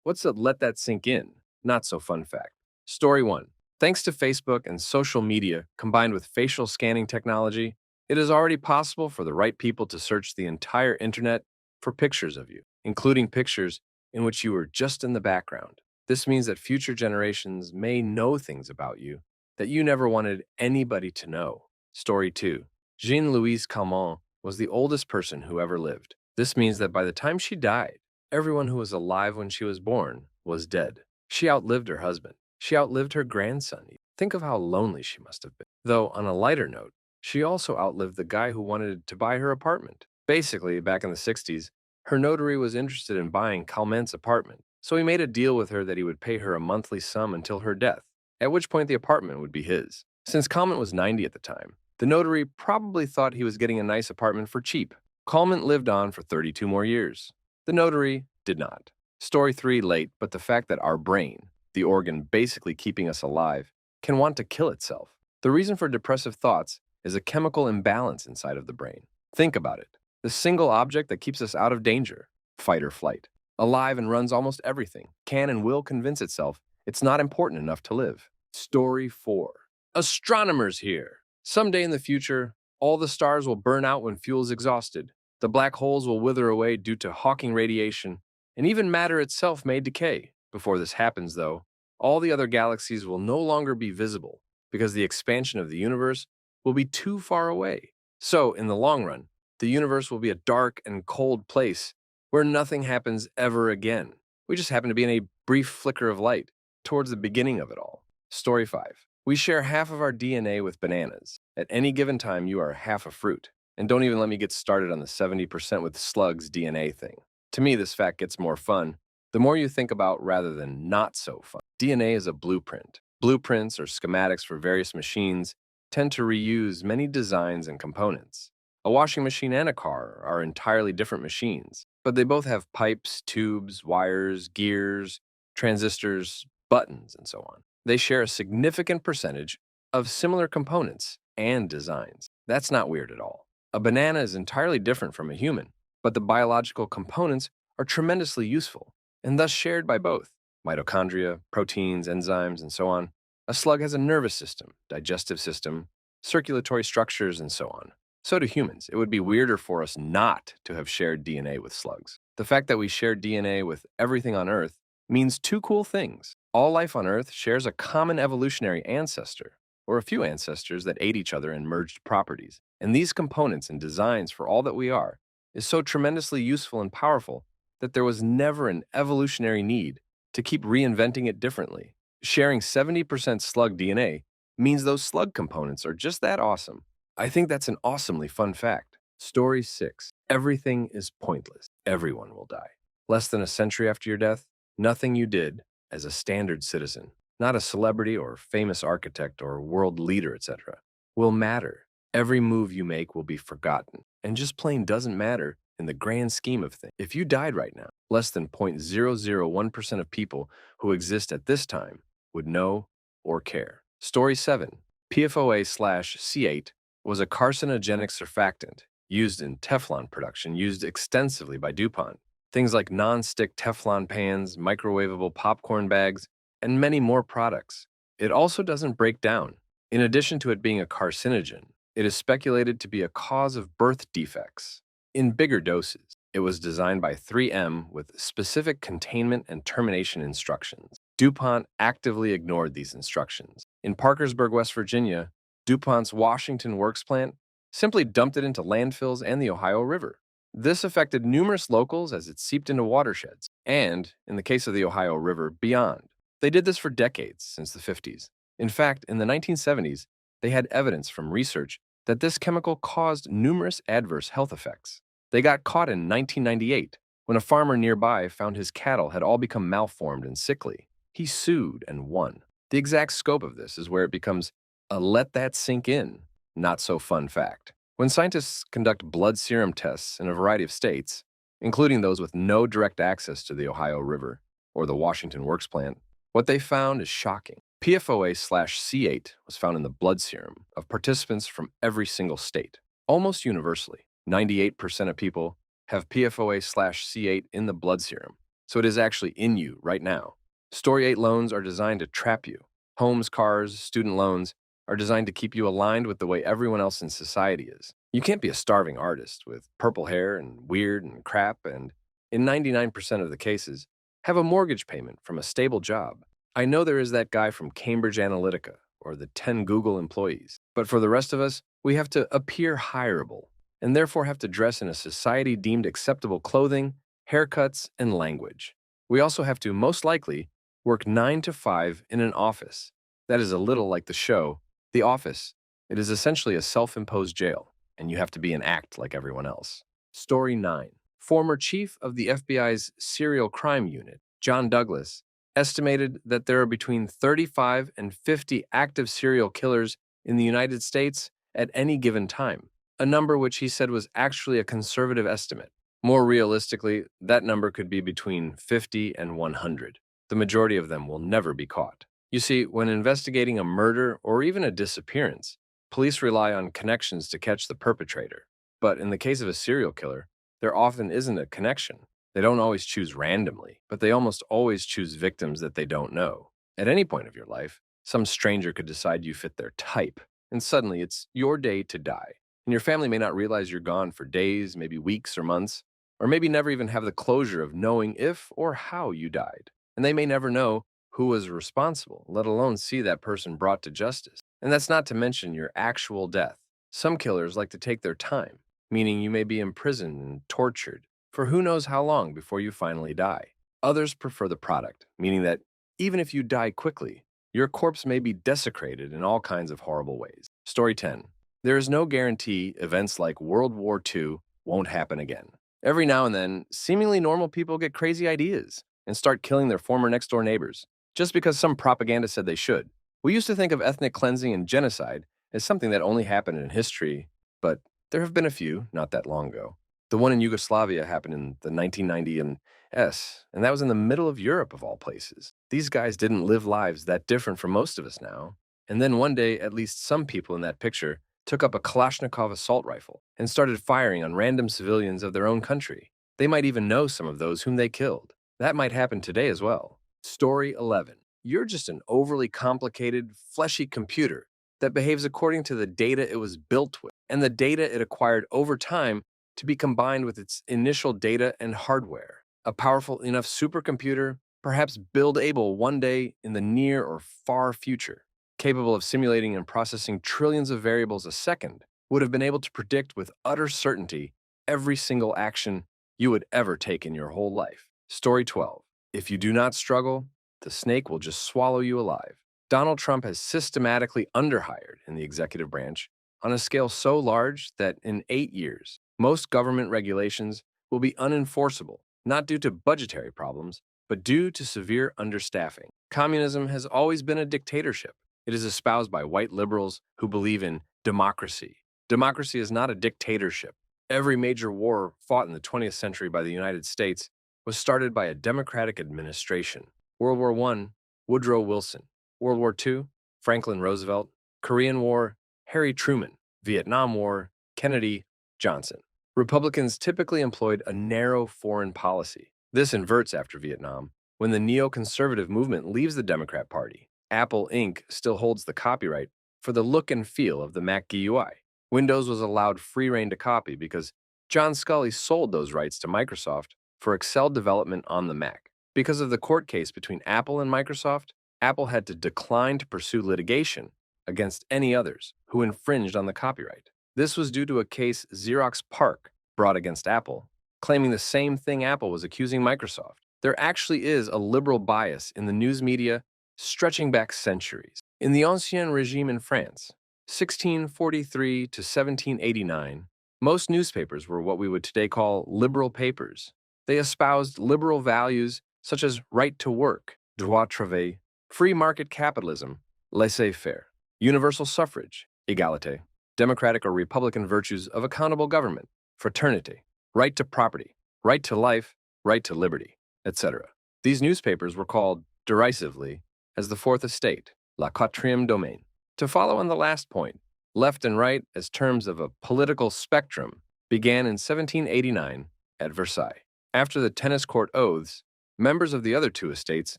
What's a let that sink in? Not so fun fact. Story 1. Thanks to Facebook and social media combined with facial scanning technology, it is already possible for the right people to search the entire internet for pictures of you, including pictures in which you were just in the background. This means that future generations may know things about you that you never wanted anybody to know. Story 2. Jean-Louise Calment was the oldest person who ever lived. This means that by the time she died, everyone who was alive when she was born was dead. She outlived her husband. She outlived her grandson. Think of how lonely she must have been. Though, on a lighter note, she also outlived the guy who wanted to buy her apartment. Basically, back in the 60s, her notary was interested in buying Calment's apartment, so he made a deal with her that he would pay her a monthly sum until her death, at which point the apartment would be his. Since Calment was 90 at the time, the notary probably thought he was getting a nice apartment for cheap. Calment lived on for 32 more years. The notary did not. Story 3 late, but the fact that our brain, the organ basically keeping us alive, can want to kill itself. The reason for depressive thoughts is a chemical imbalance inside of the brain. Think about it. The single object that keeps us out of danger, fight or flight, alive and runs almost everything, can and will convince itself it's not important enough to live. Story 4. Astronomers here. Someday in the future, all the stars will burn out when fuel is exhausted. The black holes will wither away due to Hawking radiation, and even matter itself may decay. Before this happens, though, all the other galaxies will no longer be visible because the expansion of the universe will be too far away. So, in the long run, the universe will be a dark and cold place where nothing happens ever again. We just happen to be in a brief flicker of light towards the beginning of it all. Story 5. We share half of our DNA with bananas. At any given time, you are half a fruit. And don't even let me get started on the 70% with slugs DNA thing. To me, this fact gets more fun the more you think about rather than not so fun. DNA is a blueprint. Blueprints or schematics for various machines tend to reuse many designs and components. A washing machine and a car are entirely different machines, but they both have pipes, tubes, wires, gears, transistors, buttons, and so on. They share a significant percentage of similar components and designs. That's not weird at all. A banana is entirely different from a human, but the biological components are tremendously useful and thus shared by both. Mitochondria, proteins, enzymes, and so on. A slug has a nervous system, digestive system, circulatory structures, and so on. So do humans. It would be weirder for us not to have shared DNA with slugs. The fact that we share DNA with everything on Earth means two cool things. All life on Earth shares a common evolutionary ancestor, or a few ancestors that ate each other and merged properties. And these components and designs for all that we are is so tremendously useful and powerful that there was never an evolutionary need to keep reinventing it differently. Sharing 70% slug DNA means those slug components are just that awesome. I think that's an awesomely fun fact. Story 6. Everything is pointless. Everyone will die. Less than a century after your death, nothing you did as a standard citizen, not a celebrity or famous architect or world leader, etc., will matter. Every move you make will be forgotten and just plain doesn't matter in the grand scheme of things. If you died right now, less than 0.001% of people who exist at this time would know or care. Story 7. PFOA/C8 was a carcinogenic surfactant used in Teflon production, used extensively by DuPont. Things like non-stick Teflon pans, microwavable popcorn bags, and many more products. It also doesn't break down. In addition to it being a carcinogen, it is speculated to be a cause of birth defects. In bigger doses, it was designed by 3M with specific containment and termination instructions. DuPont actively ignored these instructions. In Parkersburg, West Virginia, DuPont's Washington Works plant simply dumped it into landfills and the Ohio River. This affected numerous locals as it seeped into watersheds, and, in the case of the Ohio River, beyond. They did this for decades, since the 50s. In fact, in the 1970s, they had evidence from research that this chemical caused numerous adverse health effects. They got caught in 1998 when a farmer nearby found his cattle had all become malformed and sickly. He sued and won. The exact scope of this is where it becomes a let that sink in, not so fun fact. When scientists conduct blood serum tests in a variety of states, including those with no direct access to the Ohio River or the Washington Works plant, what they found is shocking. PFOA/C8 was found in the blood serum of participants from every single state. Almost universally, 98% of people have PFOA/C8 in the blood serum. so it is actually in you right now. Story 8 loans are designed to trap you. Homes, cars, student loans are designed to keep you aligned with the way everyone else in society is. You can't be a starving artist with purple hair and weird and crap and, in 99% of the cases, have a mortgage payment from a stable job. I know there is that guy from Cambridge Analytica or the 10 Google employees, but for the rest of us, we have to appear hireable and therefore have to dress in a society deemed acceptable clothing, haircuts, and language. We also have to, most likely, work 9 to 5 in an office. That is a little like the show, The Office. It is essentially a self-imposed jail, and you have to be and act like everyone else. Story 9. Former chief of the FBI's Serial Crime Unit, John Douglas, estimated that there are between 35 and 50 active serial killers in the United States at any given time, a number which he said was actually a conservative estimate. More realistically, that number could be between 50 and 100. The majority of them will never be caught. You see, when investigating a murder or even a disappearance, police rely on connections to catch the perpetrator. But in the case of a serial killer, there often isn't a connection. They don't always choose randomly, but they almost always choose victims that they don't know. At any point of your life, some stranger could decide you fit their type, and suddenly it's your day to die. And your family may not realize you're gone for days, maybe weeks or months, or maybe never even have the closure of knowing if or how you died. And they may never know who was responsible, let alone see that person brought to justice. And that's not to mention your actual death. Some killers like to take their time, meaning you may be imprisoned and tortured for who knows how long before you finally die. Others prefer the product, meaning that even if you die quickly, your corpse may be desecrated in all kinds of horrible ways. Story 10. There is no guarantee events like World War II won't happen again. Every now and then, seemingly normal people get crazy ideas and start killing their former next-door neighbors, just because some propaganda said they should. We used to think of ethnic cleansing and genocide as something that only happened in history, but there have been a few not that long ago. The one in Yugoslavia happened in the 1990 and that was in the middle of Europe of all places. These guys didn't live lives that different from most of us now. And then one day, at least some people in that picture took up a Kalashnikov assault rifle and started firing on random civilians of their own country. They might even know some of those whom they killed. That might happen today as well. Story 11. You're just an overly complicated, fleshy computer that behaves according to the data it was built with and the data it acquired over time to be combined with its initial data and hardware. A powerful enough supercomputer, perhaps build-able one day in the near or far future, capable of simulating and processing trillions of variables a second, would have been able to predict with utter certainty every single action you would ever take in your whole life. Story 12. If you do not struggle, the snake will just swallow you alive. Donald Trump has systematically underhired in the executive branch on a scale so large that in 8 years, most government regulations will be unenforceable, not due to budgetary problems, but due to severe understaffing. Communism has always been a dictatorship. It is espoused by white liberals who believe in democracy. Democracy is not a dictatorship. Every major war fought in the 20th century by the United States was started by a democratic administration. World War I, Woodrow Wilson. World War II, Franklin Roosevelt. Korean War, Harry Truman. Vietnam War, Kennedy, Johnson. Republicans typically employed a narrow foreign policy. This inverts after Vietnam, when the neoconservative movement leaves the Democrat Party. Apple Inc. still holds the copyright for the look and feel of the Mac GUI. Windows was allowed free rein to copy because John Sculley sold those rights to Microsoft for Excel development on the Mac. Because of the court case between Apple and Microsoft, Apple had to decline to pursue litigation against any others who infringed on the copyright. This was due to a case Xerox PARC brought against Apple, claiming the same thing Apple was accusing Microsoft. There actually is a liberal bias in the news media stretching back centuries. In the Ancien Regime in France, 1643 to 1789, most newspapers were what we would today call liberal papers. They espoused liberal values such as right to work, droit travail, free market capitalism, laissez-faire, universal suffrage, égalité, democratic or republican virtues of accountable government, fraternity, right to property, right to life, right to liberty, etc. These newspapers were called, derisively, as the Fourth Estate, la quatrième domaine. To follow on the last point, left and right as terms of a political spectrum began in 1789 at Versailles. After the tennis court oaths, Members of the other two estates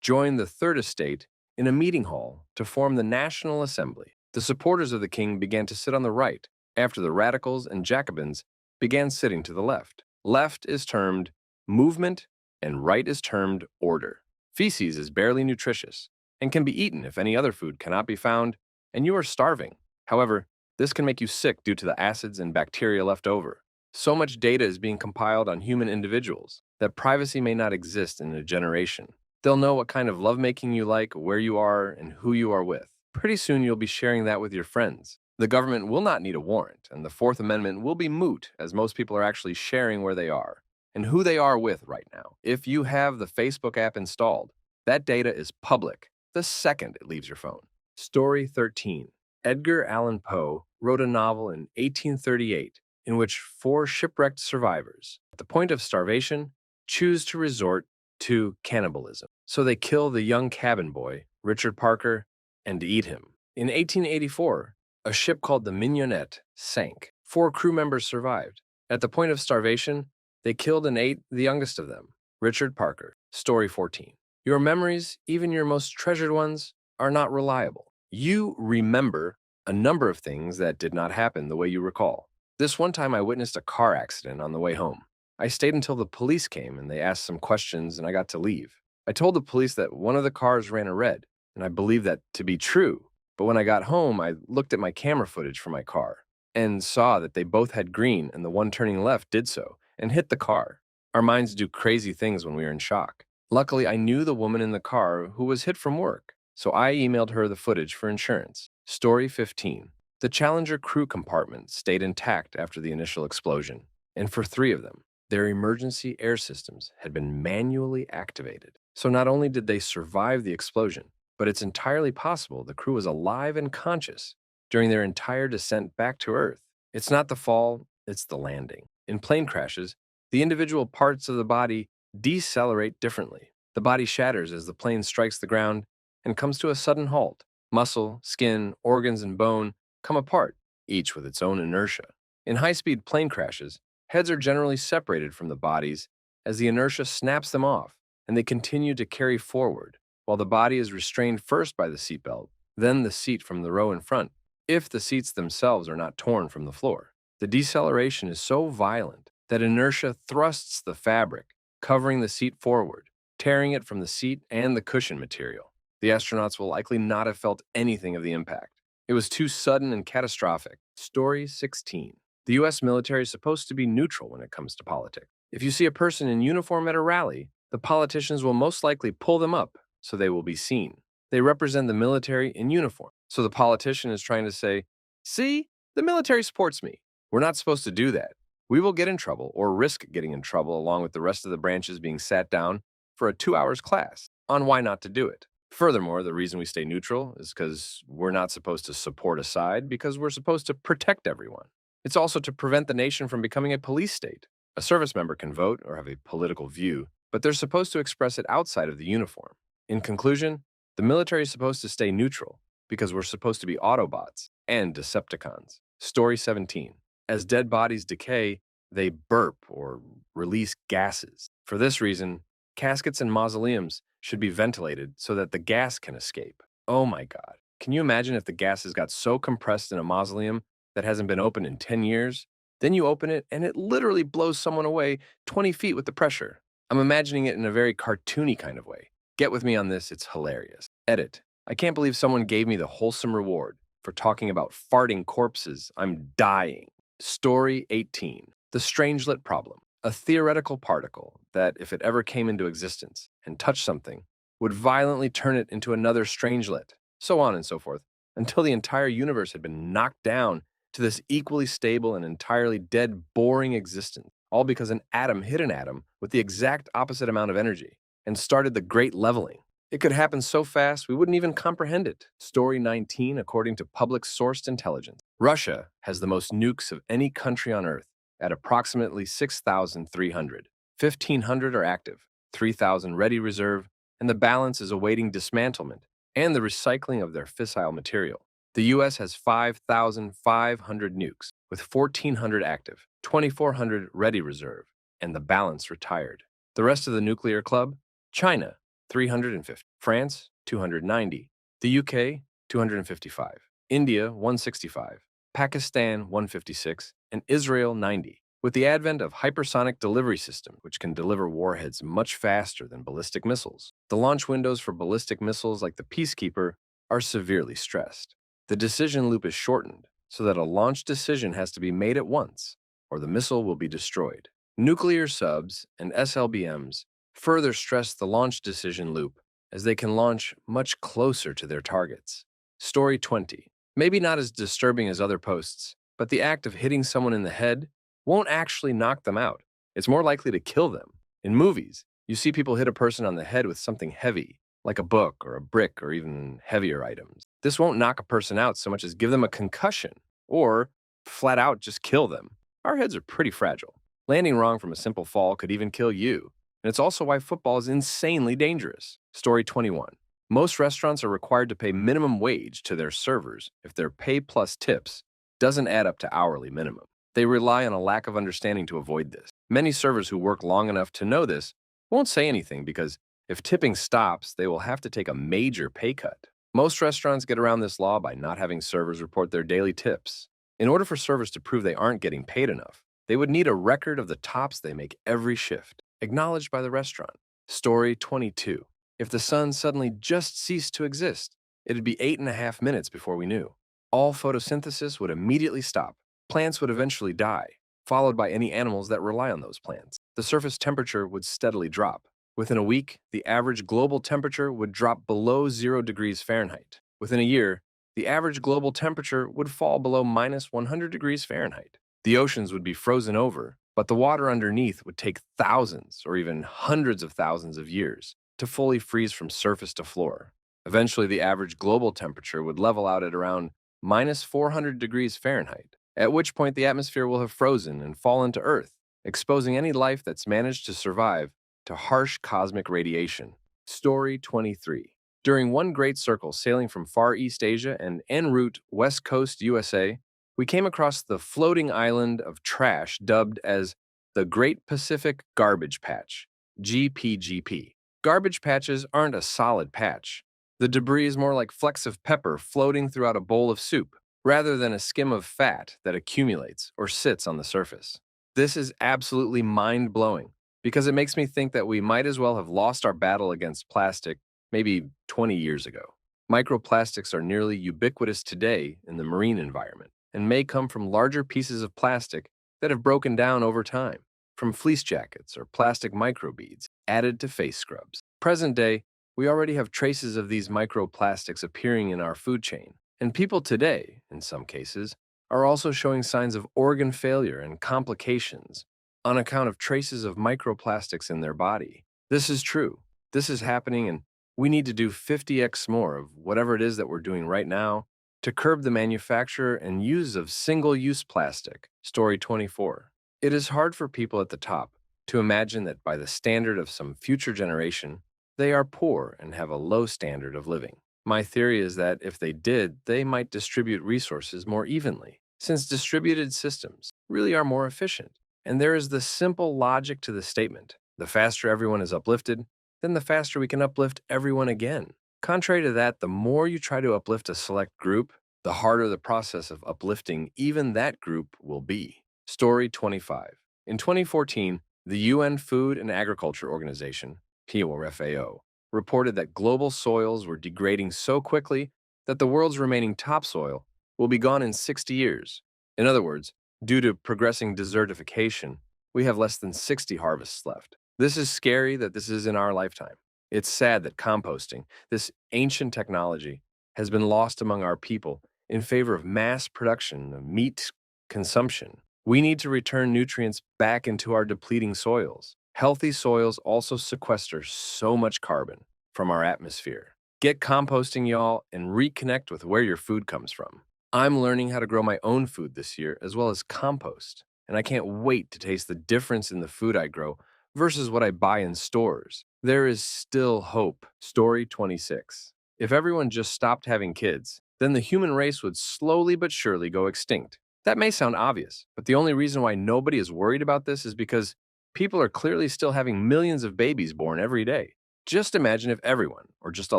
joined the third estate in a meeting hall to form the National Assembly. The supporters of the king began to sit on the right, after the radicals and Jacobins began sitting to the left. Left is termed movement, and right is termed order. Feces is barely nutritious and can be eaten if any other food cannot be found and you are starving. However, this can make you sick due to the acids and bacteria left over. So much data is being compiled on human individuals that privacy may not exist in a generation. They'll know what kind of lovemaking you like, where you are, and who you are with. Pretty soon you'll be sharing that with your friends. The government will not need a warrant, and the Fourth Amendment will be moot as most people are actually sharing where they are and who they are with right now. If you have the Facebook app installed, that data is public the second it leaves your phone. Story 13. Edgar Allan Poe wrote a novel in 1838 in which four shipwrecked survivors, at the point of starvation, choose to resort to cannibalism. So they kill the young cabin boy, Richard Parker, and eat him. In 1884, a ship called the Mignonette sank. Four crew members survived. At the point of starvation, they killed and ate the youngest of them, Richard Parker. Story 14. Your memories, even your most treasured ones, are not reliable. You remember a number of things that did not happen the way you recall. This one time I witnessed a car accident on the way home. I stayed until the police came and they asked some questions and I got to leave. I told the police that one of the cars ran a red, and I believed that to be true. But when I got home, I looked at my camera footage for my car and saw that they both had green and the one turning left did so and hit the car. Our minds do crazy things when we are in shock. Luckily, I knew the woman in the car who was hit from work, so I emailed her the footage for insurance. Story 15. The Challenger crew compartment stayed intact after the initial explosion, and for three of them, their emergency air systems had been manually activated. So not only did they survive the explosion, but it's entirely possible the crew was alive and conscious during their entire descent back to Earth. It's not the fall, it's the landing. In plane crashes, the individual parts of the body decelerate differently. The body shatters as the plane strikes the ground and comes to a sudden halt. Muscle, skin, organs, and bone come apart, each with its own inertia. In high-speed plane crashes, heads are generally separated from the bodies as the inertia snaps them off, and they continue to carry forward, while the body is restrained first by the seatbelt, then the seat from the row in front, if the seats themselves are not torn from the floor. The deceleration is so violent that inertia thrusts the fabric, covering the seat forward, tearing it from the seat and the cushion material. The astronauts will likely not have felt anything of the impact. It was too sudden and catastrophic. Story 16. The U.S. military is supposed to be neutral when it comes to politics. If you see a person in uniform at a rally, the politicians will most likely pull them up so they will be seen. They represent the military in uniform. So the politician is trying to say, see, the military supports me. We're not supposed to do that. We will get in trouble or risk getting in trouble along with the rest of the branches being sat down for a 2 hours class on why not to do it. Furthermore, the reason we stay neutral is because we're not supposed to support a side because we're supposed to protect everyone. It's also to prevent the nation from becoming a police state. A service member can vote or have a political view, but they're supposed to express it outside of the uniform. In conclusion, the military is supposed to stay neutral because we're supposed to be Autobots and Decepticons. Story 17. As dead bodies decay, they burp or release gases. For this reason, caskets and mausoleums should be ventilated so that the gas can escape. Oh my God. Can you imagine if the gases got so compressed in a mausoleum that hasn't been opened in 10 years? Then you open it and it literally blows someone away 20 feet with the pressure. I'm imagining it in a very cartoony kind of way. Get with me on this, it's hilarious. Edit. I can't believe someone gave me the wholesome reward for talking about farting corpses. I'm dying. Story 18. The strangelet problem. A theoretical particle that, if it ever came into existence and touched something, would violently turn it into another strangelet, so on and so forth, until the entire universe had been knocked down to this equally stable and entirely dead, boring existence, all because an atom hit an atom with the exact opposite amount of energy and started the great leveling. It could happen so fast we wouldn't even comprehend it. Story 19, according to public sourced intelligence. Russia has the most nukes of any country on Earth at approximately 6,300. 1,500 are active, 3,000 ready reserve, and the balance is awaiting dismantlement and the recycling of their fissile material. The U.S. has 5,500 nukes, with 1,400 active, 2,400 ready reserve, and the balance retired. The rest of the nuclear club China, 350. France, 290. The UK, 255. India, 165. Pakistan, 156. And Israel, 90. With the advent of hypersonic delivery systems, which can deliver warheads much faster than ballistic missiles, the launch windows for ballistic missiles like the Peacekeeper are severely stressed. The decision loop is shortened so that a launch decision has to be made at once, or the missile will be destroyed. Nuclear subs and SLBMs further stress the launch decision loop as they can launch much closer to their targets. Story 20. Maybe not as disturbing as other posts, but the act of hitting someone in the head won't actually knock them out. It's more likely to kill them. In movies, you see people hit a person on the head with something heavy, like a book or a brick or even heavier items. This won't knock a person out so much as give them a concussion or flat out just kill them. Our heads are pretty fragile. Landing wrong from a simple fall could even kill you. And it's also why football is insanely dangerous. Story 21. Most restaurants are required to pay minimum wage to their servers if their pay plus tips doesn't add up to hourly minimum. They rely on a lack of understanding to avoid this. Many servers who work long enough to know this won't say anything because if tipping stops, they will have to take a major pay cut. Most restaurants get around this law by not having servers report their daily tips. In order for servers to prove they aren't getting paid enough, they would need a record of the tops they make every shift, acknowledged by the restaurant. Story 22. If the sun suddenly just ceased to exist, it'd be 8.5 minutes before we knew. All photosynthesis would immediately stop. Plants would eventually die, followed by any animals that rely on those plants. The surface temperature would steadily drop. Within a week, the average global temperature would drop below 0 degrees Fahrenheit. Within a year, the average global temperature would fall below minus 100 degrees Fahrenheit. The oceans would be frozen over, but the water underneath would take thousands or even hundreds of thousands of years to fully freeze from surface to floor. Eventually, the average global temperature would level out at around minus 400 degrees Fahrenheit, at which point the atmosphere will have frozen and fallen to Earth, exposing any life that's managed to survive to harsh cosmic radiation. Story 23. During one great circle sailing from Far East Asia and en route West Coast USA, we came across the floating island of trash dubbed as the Great Pacific Garbage Patch, GPGP. Garbage patches aren't a solid patch. The debris is more like flecks of pepper floating throughout a bowl of soup, rather than a skim of fat that accumulates or sits on the surface. This is absolutely mind-blowing because it makes me think that we might as well have lost our battle against plastic maybe 20 years ago. Microplastics are nearly ubiquitous today in the marine environment and may come from larger pieces of plastic that have broken down over time, from fleece jackets or plastic microbeads added to face scrubs. Present day, we already have traces of these microplastics appearing in our food chain, and people today, in some cases, are also showing signs of organ failure and complications on account of traces of microplastics in their body. This is true. This is happening, and we need to do 50x more of whatever it is that we're doing right now to curb the manufacture and use of single-use plastic. Story 24. It is hard for people at the top to imagine that by the standard of some future generation, they are poor and have a low standard of living. My theory is that if they did, they might distribute resources more evenly, since distributed systems really are more efficient. And there is the simple logic to the statement: the faster everyone is uplifted, then the faster we can uplift everyone again. Contrary to that, the more you try to uplift a select group, the harder the process of uplifting even that group will be. Story 25. In 2014, the UN Food and Agriculture Organization, PFAO, reported that global soils were degrading so quickly that the world's remaining topsoil will be gone in 60 years. In other words, due to progressing desertification, we have less than 60 harvests left. This is scary that this is in our lifetime. It's sad that composting, this ancient technology, has been lost among our people in favor of mass production of meat consumption. We need to return nutrients back into our depleting soils. Healthy soils also sequester so much carbon from our atmosphere. Get composting, y'all, and reconnect with where your food comes from. I'm learning how to grow my own food this year, as well as compost, and I can't wait to taste the difference in the food I grow versus what I buy in stores. There is still hope. Story 26. If everyone just stopped having kids, then the human race would slowly but surely go extinct. That may sound obvious, but the only reason why nobody is worried about this is because people are clearly still having millions of babies born every day. Just imagine if everyone, or just a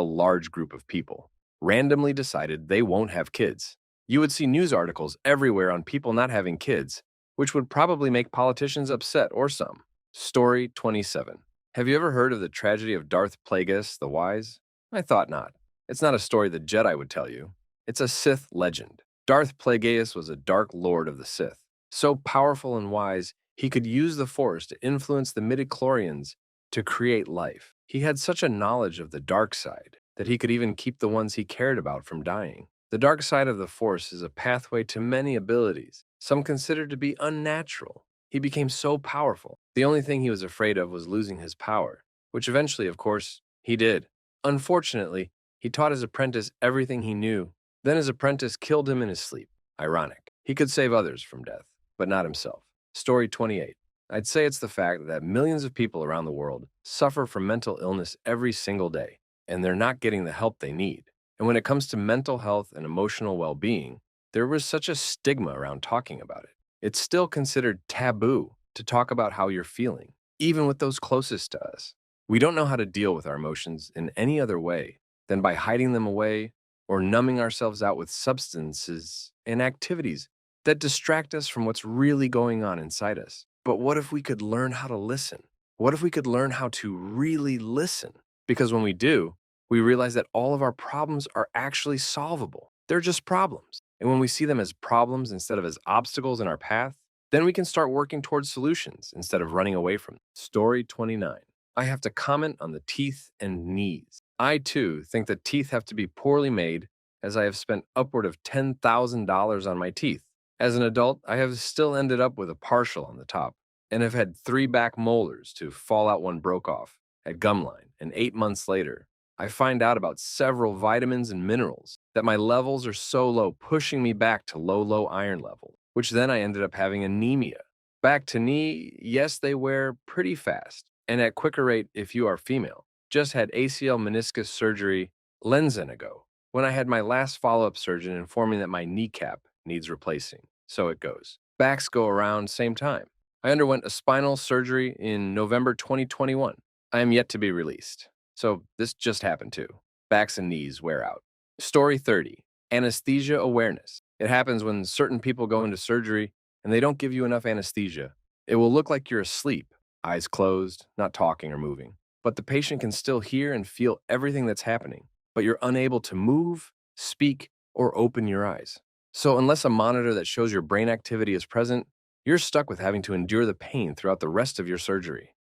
large group of people, randomly decided they won't have kids. You would see news articles everywhere on people not having kids, which would probably make politicians upset or some. Story 27. Have you ever heard of the tragedy of Darth Plagueis the Wise? I thought not. It's not a story the Jedi would tell you. It's a Sith legend. Darth Plagueis was a dark lord of the Sith, so powerful and wise he could use the Force to influence the midichlorians to create life. He had such a knowledge of the dark side that he could even keep the ones he cared about from dying. The dark side of the Force is a pathway to many abilities, some considered to be unnatural. He became so powerful. The only thing he was afraid of was losing his power, which eventually, of course, he did. Unfortunately, he taught his apprentice everything he knew. Then his apprentice killed him in his sleep. Ironic. He could save others from death, but not himself. Story 28. I'd say it's the fact that millions of people around the world suffer from mental illness every single day, and they're not getting the help they need. And when it comes to mental health and emotional well-being, there was such a stigma around talking about it. It's still considered taboo to talk about how you're feeling, even with those closest to us. We don't know how to deal with our emotions in any other way than by hiding them away or numbing ourselves out with substances and activities that distract us from what's really going on inside us. But what if we could learn how to listen? What if we could learn how to really listen? Because when we do, we realize that all of our problems are actually solvable. They're just problems. And when we see them as problems instead of as obstacles in our path, then we can start working towards solutions instead of running away from them. Story 29. I have to comment on the teeth and knees. I, too, think that teeth have to be poorly made, as I have spent upward of $10,000 on my teeth. As an adult, I have still ended up with a partial on the top, and have had 3 back molars to fall out one broke off at gumline, and 8 months later, I find out about several vitamins and minerals that my levels are so low, pushing me back to low iron level, which then I ended up having anemia. Back to knee, yes, they wear pretty fast, and at quicker rate if you are female. Just had ACL meniscus surgery Lenzen ago, when I had my last follow-up surgeon informing that my kneecap needs replacing. So it goes. Backs go around same time. I underwent a spinal surgery in November 2021. I am yet to be released. So this just happened too. Backs and knees wear out. Story 30. Anesthesia awareness. It happens when certain people go into surgery and they don't give you enough anesthesia. It will look like you're asleep, eyes closed, not talking or moving. But the patient can still hear and feel everything that's happening, but you're unable to move, speak, or open your eyes. So unless a monitor that shows your brain activity is present, you're stuck with having to endure the pain throughout the rest of your surgery.